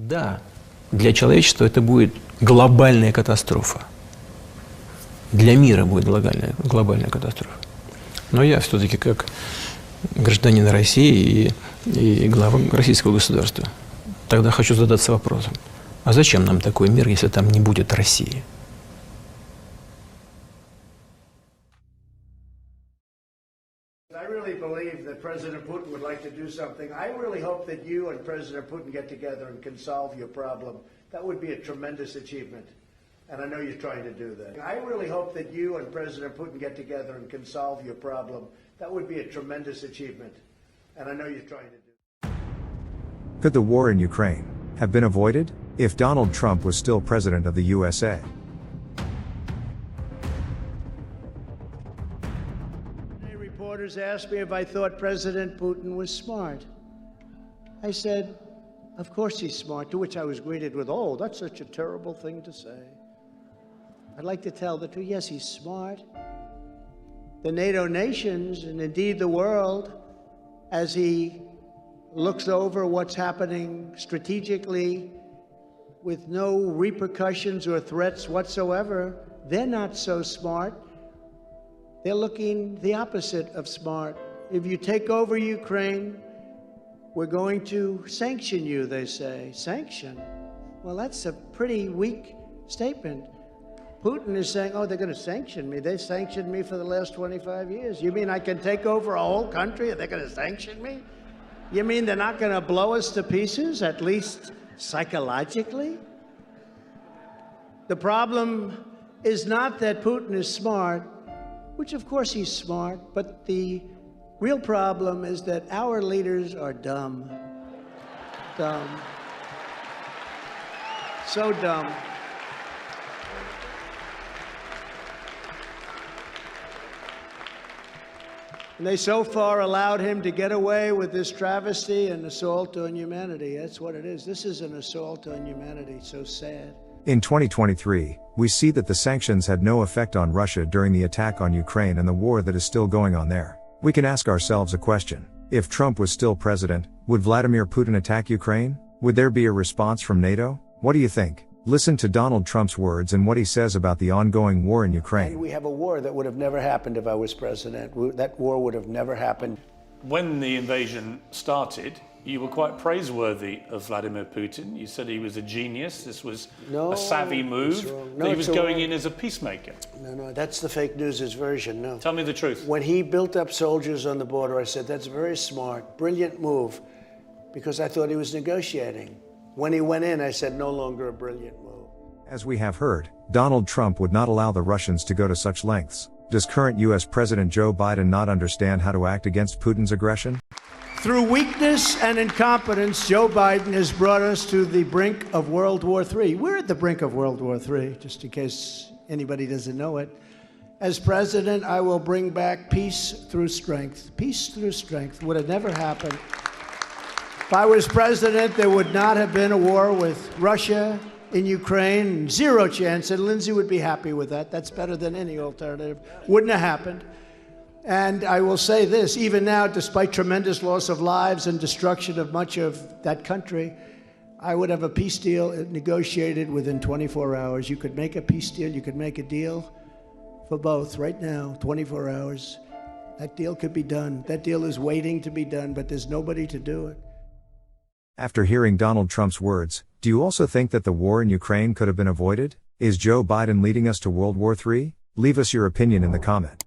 Да, для человечества это будет глобальная катастрофа. Для мира будет глобальная катастрофа. Но я все-таки как гражданин России и глава российского государства тогда хочу задаться вопросом, а зачем нам такой мир, если там не будет России? I really believe that President Putin would like to do something. I really hope that you and President Putin get together and can solve your problem. That would be a tremendous achievement. And I know you're trying to do that. I really hope that you and President Putin get together and can solve your problem. That would be a tremendous achievement. And I know you're trying to do that. Could the war in Ukraine have been avoided if Donald Trump was still president of the USA? Reporters asked me if I thought President Putin was smart. I said, of course he's smart, to which I was greeted with, oh, that's such a terrible thing to say. I'd like to tell the truth, yes, he's smart. The NATO nations, and indeed the world, as he looks over what's happening strategically with no repercussions or threats whatsoever, they're not so smart. They're looking the opposite of smart. If you take over Ukraine, we're going to sanction you, they say. Sanction? Well, that's a pretty weak statement. Putin is saying, oh, they're going to sanction me. They sanctioned me for the last 25 years. You mean I can take over a whole country and they're going to sanction me? You mean they're not going to blow us to pieces, at least psychologically? The problem is not that Putin is smart, which of course he's smart, but the real problem is that our leaders are dumb. Dumb. So dumb. And they so far allowed him to get away with this travesty and assault on humanity. That's what it is. This is an assault on humanity. So sad. In 2023, we see that the sanctions had no effect on Russia during the attack on Ukraine and the war that is still going on there. We can ask ourselves a question. If Trump was still president, would Vladimir Putin attack Ukraine? Would there be a response from NATO? What do you think? Listen to Donald Trump's words and what he says about the ongoing war in Ukraine. And we have a war that would have never happened if I was president. That war would have never happened. When the invasion started, you were quite praiseworthy of Vladimir Putin. You said he was a genius. This was a savvy move. No, that he was going in as a peacemaker. No, that's the fake news' version. No. Tell me the truth. When he built up soldiers on the border, I said, that's very smart, brilliant move, because I thought he was negotiating. When he went in, I said, no longer a brilliant move. As we have heard, Donald Trump would not allow the Russians to go to such lengths. Does current US President Joe Biden not understand how to act against Putin's aggression? Through weakness and incompetence, Joe Biden has brought us to the brink of World War III. We're at the brink of World War III, just in case anybody doesn't know it. As president, I will bring back peace through strength. Peace through strength would have never happened. If I was president, there would not have been a war with Russia in Ukraine. Zero chance, and Lindsey would be happy with that. That's better than any alternative. Wouldn't have happened. And I will say this, even now, despite tremendous loss of lives and destruction of much of that country, I would have a peace deal negotiated within 24 hours. You could make a peace deal, you could make a deal for both right now, 24 hours. That deal could be done. That deal is waiting to be done, but there's nobody to do it. After hearing Donald Trump's words, do you also think that the war in Ukraine could have been avoided? Is Joe Biden leading us to World War III? Leave us your opinion in the comments.